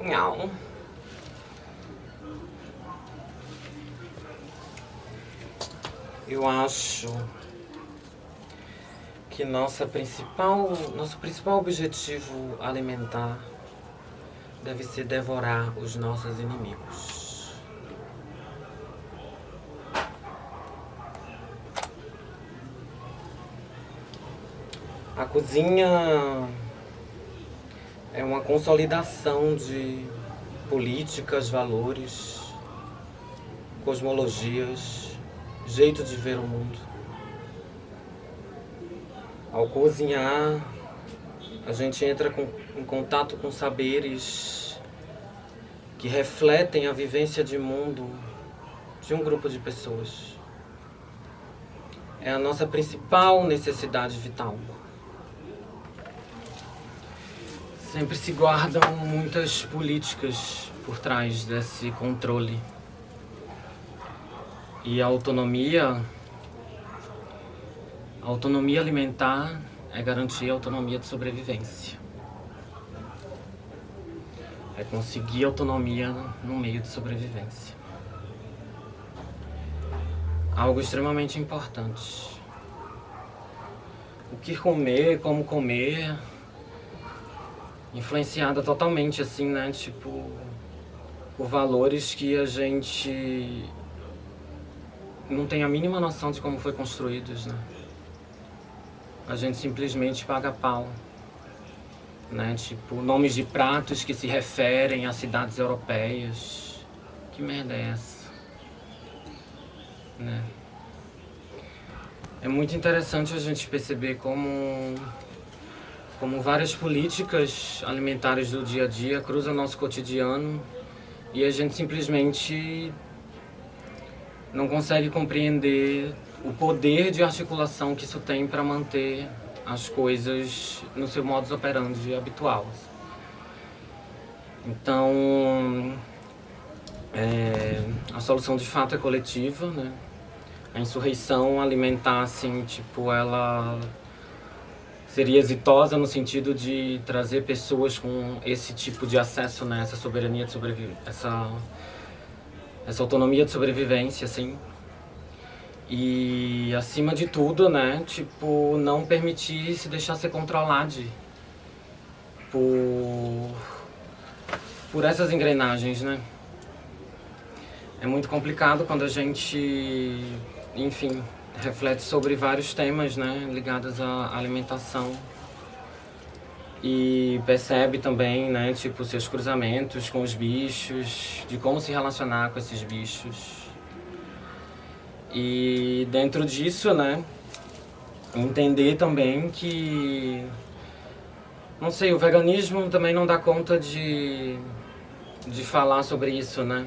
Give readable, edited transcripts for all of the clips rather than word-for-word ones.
Não. Eu acho que nosso principal objetivo alimentar deve ser devorar os nossos inimigos. A cozinha é uma consolidação de políticas, valores, cosmologias, jeito de ver o mundo. Ao cozinhar, a gente entra em contato com saberes que refletem a vivência de mundo de um grupo de pessoas. É a nossa principal necessidade vital. Sempre se guardam muitas políticas por trás desse controle. E a autonomia alimentar é garantir a autonomia de sobrevivência. É conseguir autonomia no meio de sobrevivência. Algo extremamente importante. O que comer, como comer, influenciada totalmente, assim, né? Tipo, por valores que a gente não tem a mínima noção de como foi construídos, né? A gente simplesmente paga pau, né? Tipo, nomes de pratos que se referem a cidades europeias. Que merda é essa? Né? É muito interessante a gente perceber como várias políticas alimentares do dia a dia cruzam nosso cotidiano e a gente simplesmente não consegue compreender o poder de articulação que isso tem para manter as coisas no seu modus operandi habitual. Então, a solução de fato é coletiva, né? A insurreição alimentar, assim, tipo, ela seria exitosa no sentido de trazer pessoas com esse tipo de acesso, né? Essa soberania de sobrevivência, essa autonomia de sobrevivência, assim. E, acima de tudo, né, tipo, não permitir se deixar ser controlado por essas engrenagens, né. É muito complicado quando a gente, enfim, reflete sobre vários temas, né, ligados à alimentação. E percebe também, né, tipo, seus cruzamentos com os bichos, de como se relacionar com esses bichos. E dentro disso, né, entender também que, não sei, o veganismo também não dá conta de falar sobre isso, né,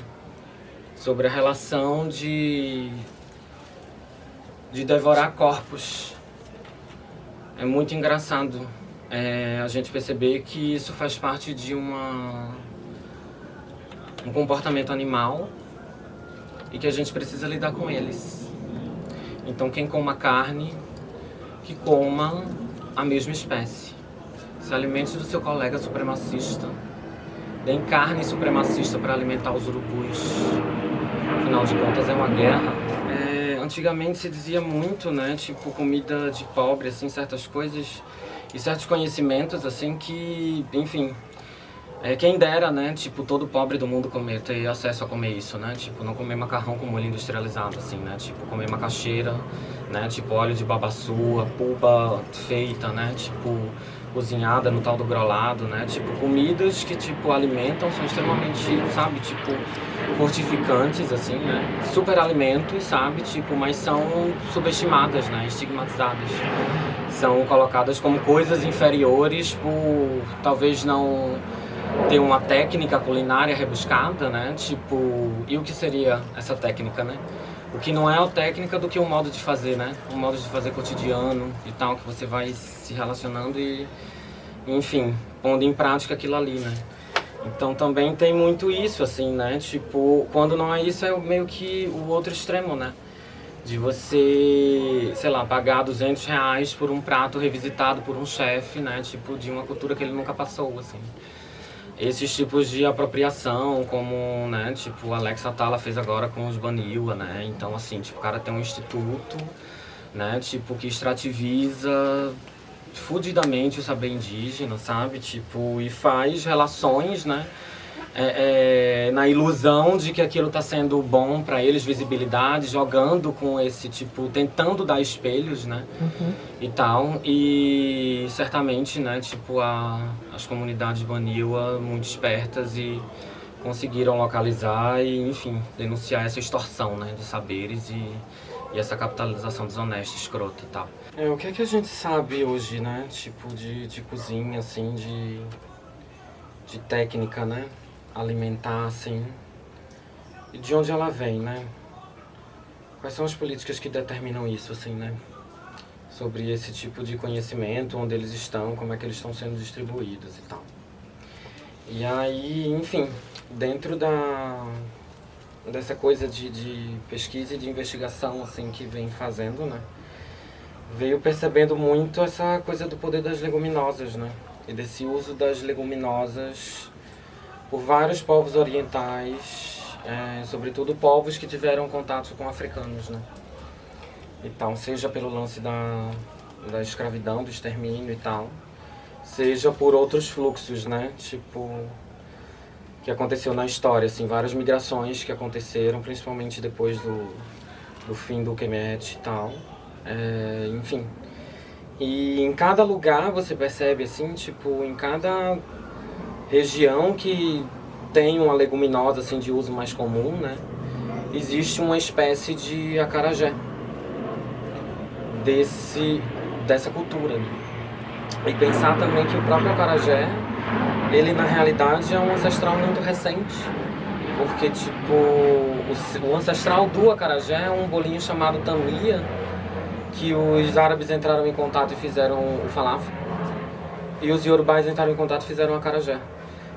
sobre a relação de devorar corpos. É muito engraçado a gente perceber que isso faz parte de um comportamento animal e que a gente precisa lidar com eles. Então quem coma carne, que coma a mesma espécie. Se alimente do seu colega supremacista. Deem carne supremacista para alimentar os urubus. Afinal de contas é uma guerra. Antigamente se dizia muito, né, tipo, comida de pobre, assim, certas coisas e certos conhecimentos, assim, que, enfim, quem dera, né, tipo, todo pobre do mundo ter acesso a comer isso, né, tipo, não comer macarrão com molho industrializado, assim, né, tipo, comer macaxeira, né, tipo, óleo de babaçu, a polpa feita, né, tipo, cozinhada no tal do grolado, né, tipo, comidas que, tipo, alimentam, são extremamente, sabe, tipo, fortificantes, assim, né, super alimentos, sabe, tipo, mas são subestimadas, né, estigmatizadas. São colocadas como coisas inferiores por, talvez, não ter uma técnica culinária rebuscada, né, tipo, e o que seria essa técnica, né? O que não é a técnica do que o modo de fazer, né? Um modo de fazer cotidiano e tal, que você vai se relacionando e, enfim, pondo em prática aquilo ali, né? Então também tem muito isso, assim, né? Tipo, quando não é isso, é meio que o outro extremo, né? De você, sei lá, pagar R$200 por um prato revisitado por um chefe, né? Tipo, de uma cultura que ele nunca passou, assim. esses tipos de apropriação, como, né, tipo, Alex Atala fez agora com os Baniwa, né? Então, assim, tipo, o cara tem um instituto, né, tipo, que extrativiza fudidamente o saber indígena, sabe? Tipo, e faz relações, né? Na ilusão de que aquilo está sendo bom para eles, visibilidade, jogando com esse tipo, tentando dar espelhos, né? E tal. E certamente, né, tipo, as comunidades Baniwa muito espertas e conseguiram localizar e, enfim, denunciar essa extorsão, né, de saberes e essa capitalização desonesta, escrota e tal. O que é que a gente sabe hoje, né, tipo, de cozinha, assim, de técnica, né, alimentar, assim, e de onde ela vem, né? Quais são as políticas que determinam isso, assim, né? Sobre esse tipo de conhecimento, onde eles estão, como é que eles estão sendo distribuídos e tal. E aí, enfim, dentro dessa coisa de pesquisa e de investigação, assim, que vem fazendo, né? Veio percebendo muito essa coisa do poder das leguminosas, né? E desse uso das leguminosas por vários povos orientais, sobretudo povos que tiveram contato com africanos, né? Então, seja pelo lance da escravidão, do extermínio e tal, seja por outros fluxos, né? Tipo, que aconteceu na história, assim, várias migrações que aconteceram, principalmente depois do fim do Kemet e tal. Enfim. E em cada lugar você percebe, assim, tipo, em cada região que tem uma leguminosa, assim, de uso mais comum, né? Existe uma espécie de acarajé dessa cultura, né? E pensar também que o próprio acarajé, ele na realidade é um ancestral muito recente, porque tipo, o ancestral do acarajé é um bolinho chamado tamia, que os árabes entraram em contato e fizeram o falafel, e os iorubais entraram em contato e fizeram o acarajé.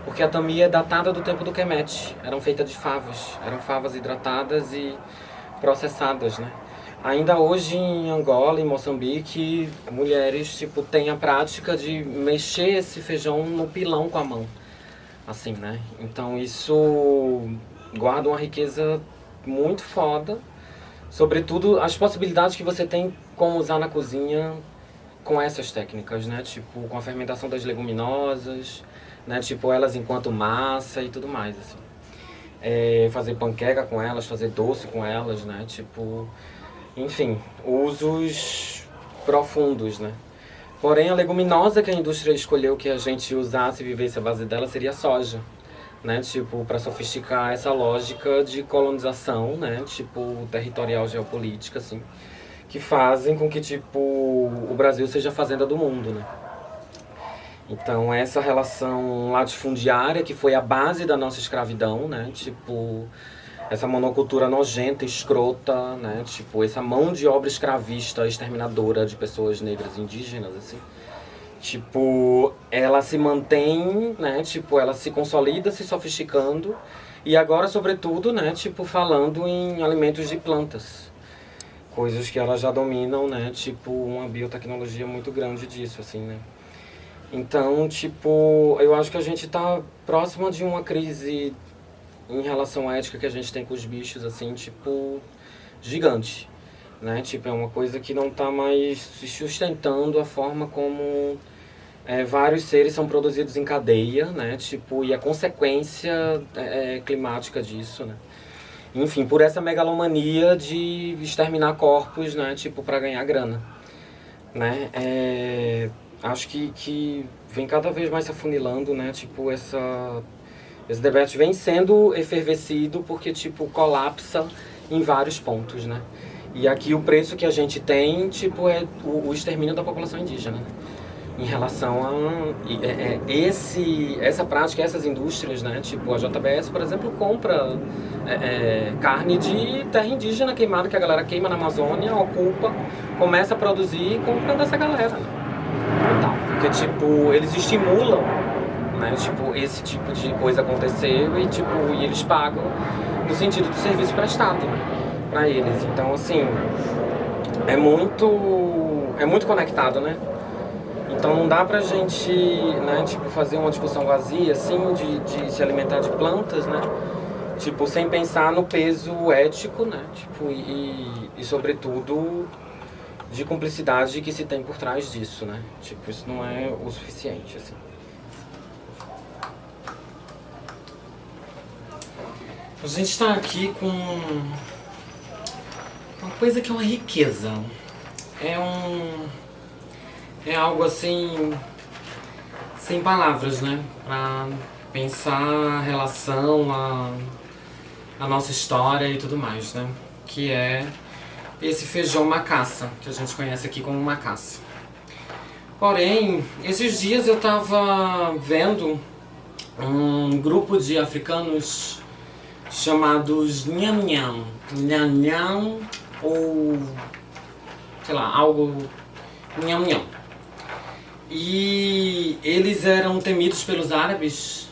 Porque a tamia é datada do tempo do Kemet, eram feitas de favas, eram favas hidratadas e processadas, né? Ainda hoje em Angola, em Moçambique, mulheres tipo, têm a prática de mexer esse feijão no pilão com a mão, assim, né? Então isso guarda uma riqueza muito foda, sobretudo as possibilidades que você tem como usar na cozinha com essas técnicas, né? Tipo, com a fermentação das leguminosas, né? Tipo, elas enquanto massa e tudo mais, assim. Fazer panqueca com elas, fazer doce com elas, né? Tipo, enfim, usos profundos, né? Porém, a leguminosa que a indústria escolheu que a gente usasse e vivesse a base dela seria a soja, né? Tipo, para sofisticar essa lógica de colonização, né? Tipo, territorial geopolítica, assim, que fazem com que, tipo, o Brasil seja a fazenda do mundo, né? Então, essa relação latifundiária que foi a base da nossa escravidão, né? Tipo, essa monocultura nojenta, escrota, né? Tipo, essa mão de obra escravista, exterminadora de pessoas negras indígenas, assim. Tipo, ela se mantém, né? Tipo, ela se consolida, se sofisticando. E agora, sobretudo, né? Tipo, falando em alimentos de plantas. Coisas que elas já dominam, né? Tipo, uma biotecnologia muito grande disso, assim, né? Então, tipo, eu acho que a gente tá próxima de uma crise em relação à ética que a gente tem com os bichos, assim, tipo, gigante, né? Tipo, é uma coisa que não tá mais se sustentando a forma como vários seres são produzidos em cadeia, né? Tipo, e a consequência climática disso, né? Enfim, por essa megalomania de exterminar corpos, né? Tipo, para ganhar grana, né? Acho que vem cada vez mais se afunilando, né? Tipo, esse debate vem sendo efervescido porque, tipo, colapsa em vários pontos, né? E aqui o preço que a gente tem, tipo, é o extermínio da população indígena, né? Em relação a essa prática, essas indústrias, né? Tipo, a JBS, por exemplo, compra carne de terra indígena queimada, que a galera queima na Amazônia, ocupa, começa a produzir e compra dessa galera, né? Então, porque, tipo, eles estimulam, né? Tipo, esse tipo de coisa acontecer e, tipo, e eles pagam no sentido do serviço prestado, né? Pra eles. Então, assim, é muito conectado, né? Então não dá pra gente, né, tipo, fazer uma discussão vazia, assim, de se alimentar de plantas, né? Tipo, sem pensar no peso ético, né? Tipo, e sobretudo, de cumplicidade que se tem por trás disso, né? Tipo, isso não é o suficiente, assim. A gente tá aqui com uma coisa que é uma riqueza. É algo assim, sem palavras, né? Pra pensar a relação, a nossa história e tudo mais, né? Que é esse feijão macaça, que a gente conhece aqui como macaça. Porém, esses dias eu tava vendo um grupo de africanos chamados Nyam-Nyam. Nyam-Nyam ou, sei lá, algo Nyam-Nyam. E eles eram temidos pelos árabes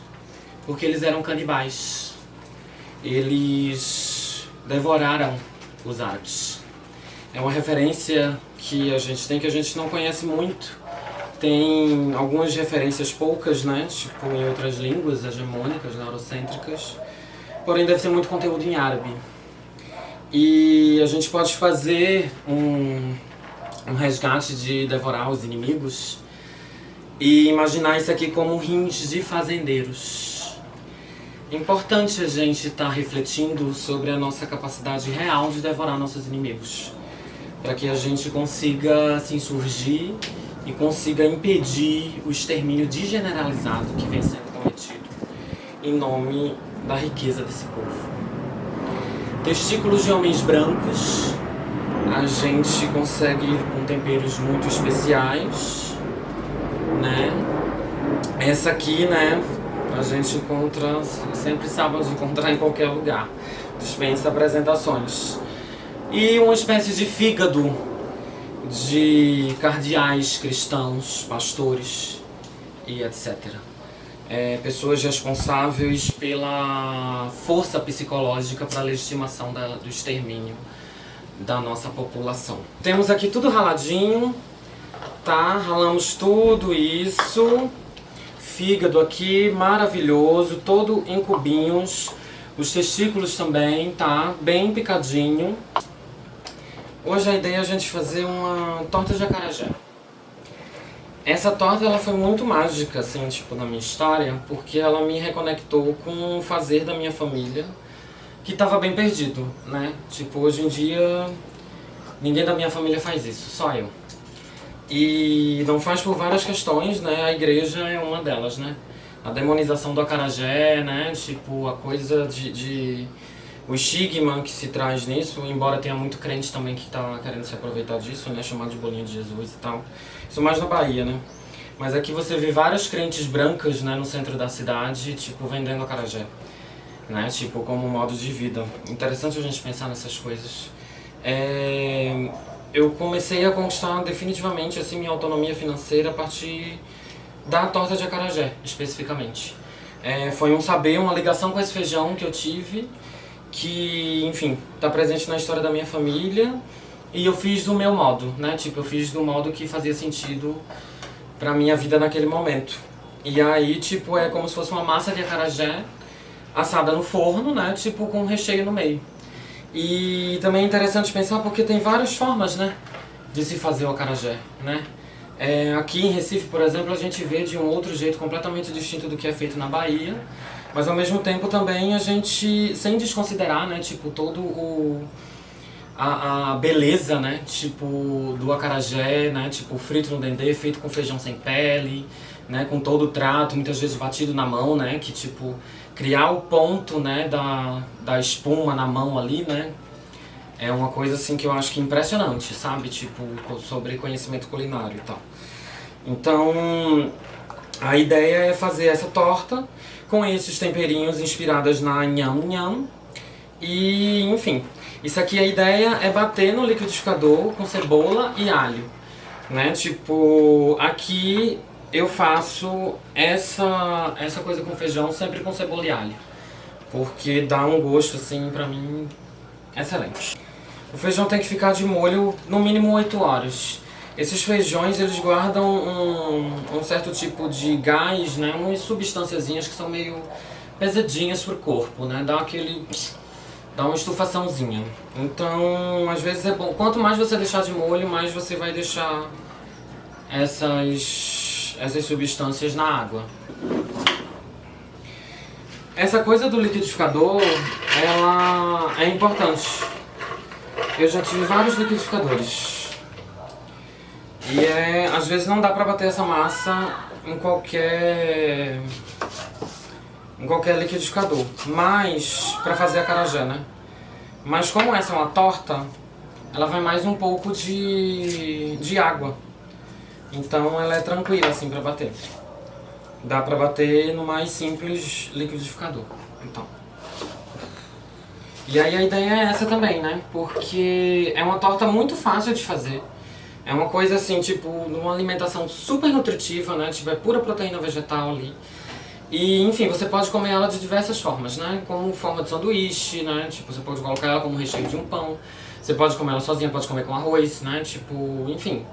porque eles eram canibais. Eles devoraram os árabes. É uma referência que a gente não conhece muito. Tem algumas referências poucas, né? Tipo em outras línguas hegemônicas, eurocêntricas. Porém deve ser muito conteúdo em árabe. E a gente pode fazer um resgate de devorar os inimigos e imaginar isso aqui como rins de fazendeiros. É importante a gente estar refletindo sobre a nossa capacidade real de devorar nossos inimigos, para que a gente consiga se insurgir e consiga impedir o extermínio degeneralizado que vem sendo cometido em nome da riqueza desse povo. Testículos de homens brancos, a gente consegue ir com temperos muito especiais, né? Essa aqui, né, a gente encontra, sempre sabe de encontrar em qualquer lugar, dispensa apresentações. E uma espécie de fígado de cardeais cristãos, pastores e etc. Pessoas responsáveis pela força psicológica para a legitimação do extermínio da nossa população. Temos aqui tudo raladinho, tá? Ralamos tudo isso. Fígado aqui, maravilhoso, todo em cubinhos. Os testículos também, tá? Bem picadinho. Hoje a ideia é a gente fazer uma torta de acarajé. Essa torta ela foi muito mágica, assim, tipo, na minha história, porque ela me reconectou com o fazer da minha família, que tava bem perdido, né? Tipo, hoje em dia, ninguém da minha família faz isso, só eu. E não faz por várias questões, né? A igreja é uma delas, né? A demonização do acarajé, né? Tipo, a coisa o estigma que se traz nisso, embora tenha muito crente também que tá querendo se aproveitar disso, né? Chamado de bolinho de Jesus e tal. Isso mais na Bahia, né? Mas aqui você vê várias crentes brancas, né? No centro da cidade, tipo, vendendo acarajé, né? Tipo, como modo de vida. Interessante a gente pensar nessas coisas. Eu comecei a conquistar definitivamente assim, minha autonomia financeira a partir da torta de acarajé, especificamente. Foi um saber, uma ligação com esse feijão que eu tive, que, enfim, tá presente na história da minha família, e eu fiz do meu modo, né? Tipo, eu fiz do modo que fazia sentido pra minha vida naquele momento. E aí, tipo, é como se fosse uma massa de acarajé assada no forno, né? Tipo, com recheio no meio. E também é interessante pensar porque tem várias formas, né, de se fazer o acarajé, né? Aqui em Recife, por exemplo, a gente vê de um outro jeito completamente distinto do que é feito na Bahia, mas ao mesmo tempo também a gente, sem desconsiderar, né, tipo, a beleza, né, tipo, do acarajé, né, tipo, frito no dendê, feito com feijão sem pele, né, com todo o trato, muitas vezes batido na mão, né, que tipo, criar o ponto, né, da espuma na mão ali, né, é uma coisa assim que eu acho que é impressionante, sabe, tipo, sobre conhecimento culinário e tal. Então, a ideia é fazer essa torta com esses temperinhos inspirados na Nham-Nham e, enfim, isso aqui a ideia é bater no liquidificador com cebola e alho, né, tipo, aqui eu faço essa coisa com feijão sempre com cebola e alho, porque dá um gosto, assim, pra mim, excelente. O feijão tem que ficar de molho no mínimo 8 horas. Esses feijões, eles guardam um certo tipo de gás, né? Umas substânciazinhas que são meio pesadinhas pro corpo, né? Dá uma estufaçãozinha. Então, às vezes é bom. Quanto mais você deixar de molho, mais você vai deixar essas substâncias na água. Essa coisa do liquidificador, ela é importante. Eu já tive vários liquidificadores. E às vezes não dá pra bater essa massa em qualquer liquidificador. Mas, pra fazer a acarajé, né? Mas como essa é uma torta, ela vai mais um pouco de água. Então ela é tranquila assim pra bater. Dá pra bater no mais simples liquidificador. Então. E aí a ideia é essa também, né? Porque é uma torta muito fácil de fazer. É uma coisa assim, tipo, uma alimentação super nutritiva, né? Tipo, é pura proteína vegetal ali. E, enfim, você pode comer ela de diversas formas, né? Como forma de sanduíche, né? Tipo, você pode colocar ela como recheio de um pão. Você pode comer ela sozinha, pode comer com arroz, né? Tipo, enfim.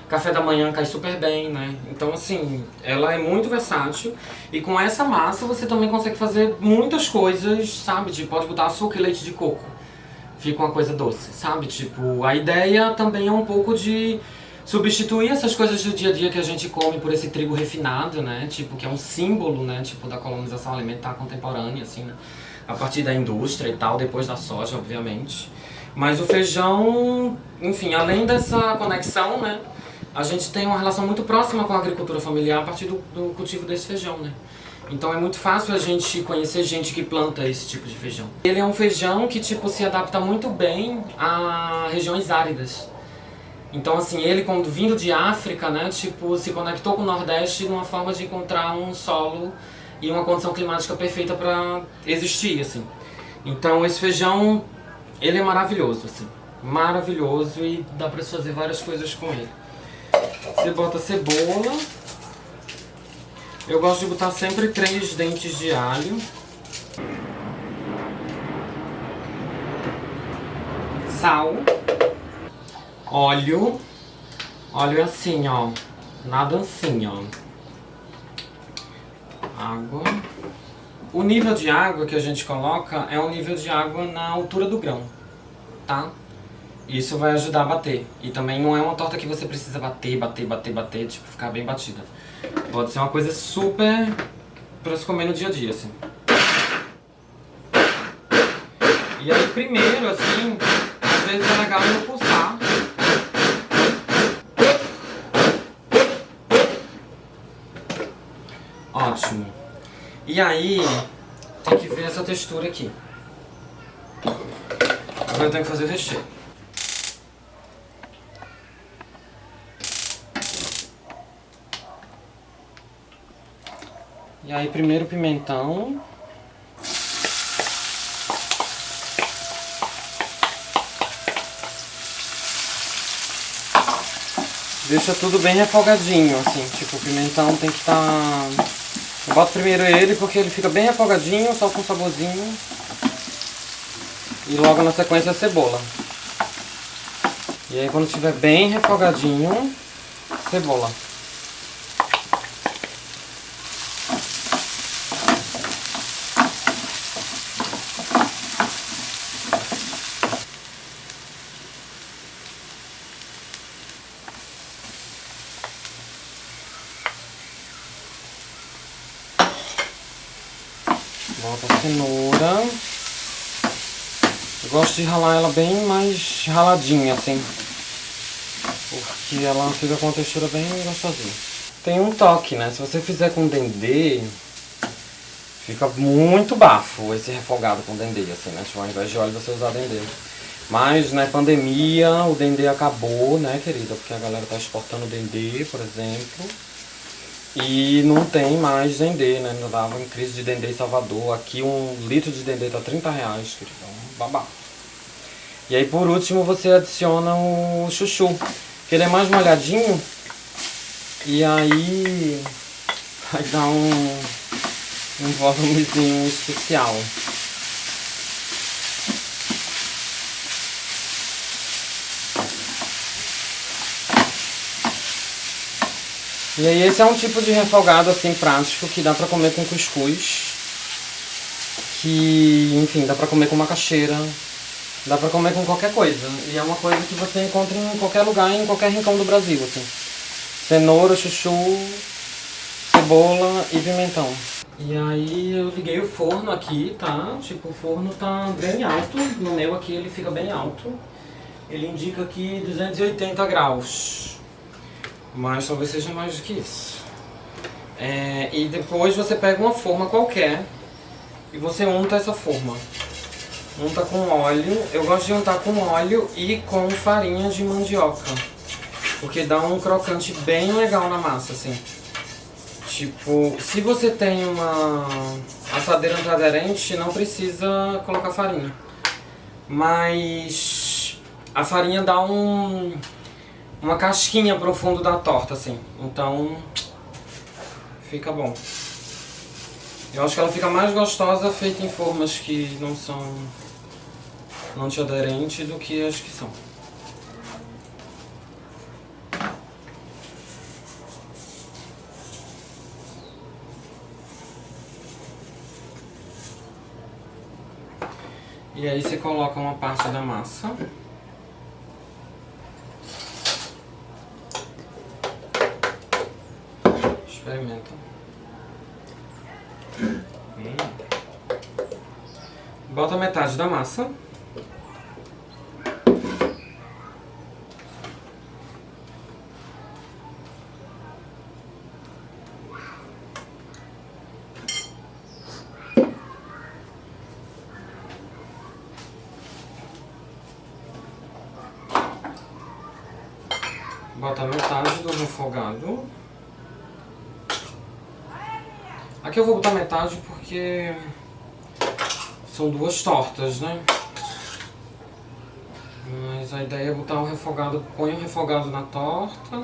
Café da manhã cai super bem, né? Então, assim, ela é muito versátil. E com essa massa você também consegue fazer muitas coisas, sabe? Tipo, pode botar açúcar e leite de coco. Fica uma coisa doce, sabe? Tipo, a ideia também é um pouco de substituir essas coisas do dia a dia que a gente come por esse trigo refinado, né? Tipo, que é um símbolo, né? Tipo, da colonização alimentar contemporânea, assim, né? A partir da indústria e tal, depois da soja, obviamente. Mas o feijão, enfim, além dessa conexão, né? A gente tem uma relação muito próxima com a agricultura familiar a partir do cultivo desse feijão, né? Então é muito fácil a gente conhecer gente que planta esse tipo de feijão. Ele é um feijão que, tipo, se adapta muito bem a regiões áridas. Então, assim, ele, quando vindo de África, né, tipo, se conectou com o Nordeste numa forma de encontrar um solo e uma condição climática perfeita para existir, assim. Então, esse feijão, ele é maravilhoso, assim. Maravilhoso e dá pra fazer várias coisas com ele. Você bota cebola. Eu gosto de botar sempre 3 dentes de alho. Sal. Óleo. Óleo assim, ó. Nada assim, ó. Água. O nível de água que a gente coloca é o nível de água na altura do grão, tá? Isso vai ajudar a bater. E também não é uma torta que você precisa bater, tipo, ficar bem batida. Pode ser uma coisa super pra se comer no dia a dia, assim. E aí, primeiro, assim, às vezes é legal eu pulsar. Ótimo. E aí, tem que ver essa textura aqui. Agora eu tenho que fazer o recheio. E aí, primeiro pimentão. Deixa tudo bem refogadinho, assim. Tipo, o pimentão tem que estar... Eu boto primeiro ele porque ele fica bem refogadinho, só com saborzinho. E logo na sequência a cebola. E aí quando estiver bem refogadinho, cebola. Bota a cenoura. Eu gosto de ralar ela bem mais raladinha, assim. Porque ela fica com uma textura bem gostosinha. Tem um toque, né? Se você fizer com dendê, fica muito bafo esse refogado com dendê, assim, né? Tipo, ao invés de óleo você usar dendê. Mas, né, pandemia, o dendê acabou, né, querida? Porque a galera tá exportando dendê, por exemplo. E não tem mais dendê, né? Ainda tava em crise de dendê em Salvador. Aqui 1 litro de dendê tá R$30, querida. Um babá. E aí por último você adiciona o chuchu, que ele é mais molhadinho. E aí vai dar um volumezinho especial. E aí esse é um tipo de refogado assim prático que dá pra comer com cuscuz. Que, enfim, dá pra comer com macaxeira. Dá pra comer com qualquer coisa. E é uma coisa que você encontra em qualquer lugar, em qualquer rincão do Brasil, assim. Cenoura, chuchu, cebola e pimentão. E aí eu liguei o forno aqui, tá? Tipo, o forno tá bem alto. No meu aqui ele fica bem alto. Ele indica aqui 280 graus. Mas talvez seja mais do que isso. E depois você pega uma forma qualquer e você unta essa forma. Unta com óleo. Eu gosto de untar com óleo e com farinha de mandioca. Porque dá um crocante bem legal na massa, assim. Tipo, se você tem uma assadeira antiaderente, não precisa colocar farinha. Mas a farinha dá uma casquinha pro fundo da torta, assim. Então, fica bom. Eu acho que ela fica mais gostosa feita em formas que não são antiaderentes do que as que são. E aí você coloca uma parte da massa. Experimenta. Bota metade da massa. Bota metade do refogado. Aqui eu vou botar metade porque são duas tortas, né? Mas a ideia é botar o refogado, põe o refogado na torta.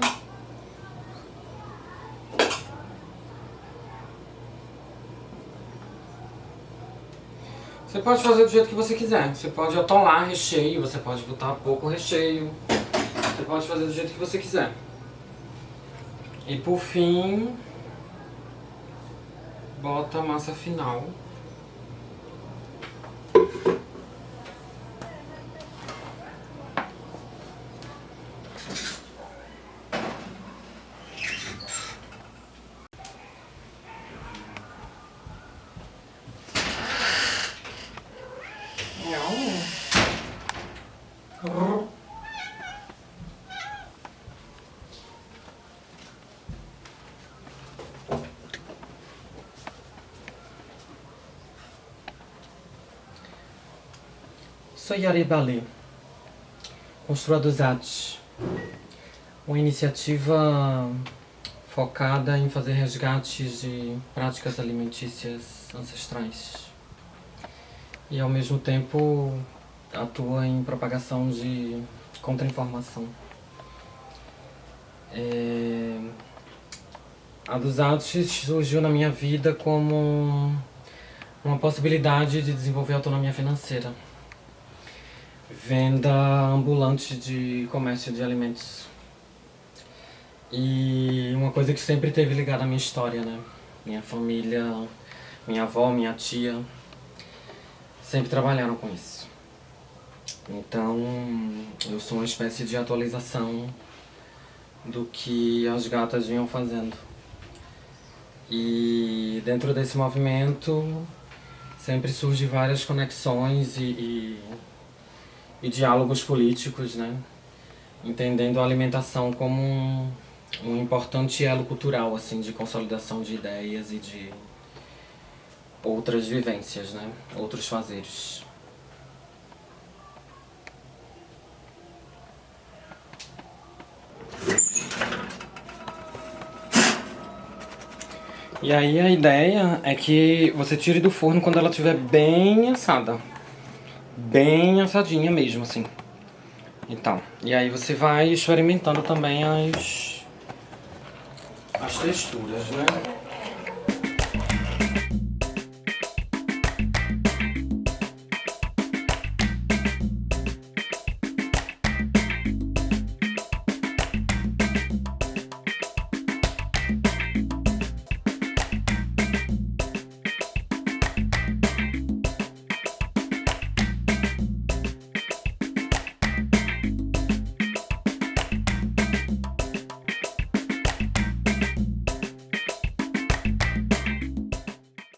Você pode fazer do jeito que você quiser. Você pode atolar recheio, você pode botar pouco recheio. Você pode fazer do jeito que você quiser. E por fim, bota a massa final. Sou Yari Bali, construtora dos Artes, uma iniciativa focada em fazer resgates de práticas alimentícias ancestrais e ao mesmo tempo atua em propagação de contra-informação. A dos Artes surgiu na minha vida como uma possibilidade de desenvolver autonomia financeira. Venda ambulante de comércio de alimentos. E uma coisa que sempre esteve ligada à minha história, né? Minha família, minha avó, minha tia, sempre trabalharam com isso. Então, eu sou uma espécie de atualização do que as gatas vinham fazendo. E dentro desse movimento, sempre surgem várias conexões e diálogos políticos, né? Entendendo a alimentação como um importante elo cultural, assim, de consolidação de ideias e de outras vivências, né? Outros fazeres. E aí a ideia é que você tire do forno quando ela estiver bem assada. Bem assadinha mesmo, assim. Então, e aí você vai experimentando também as texturas, né?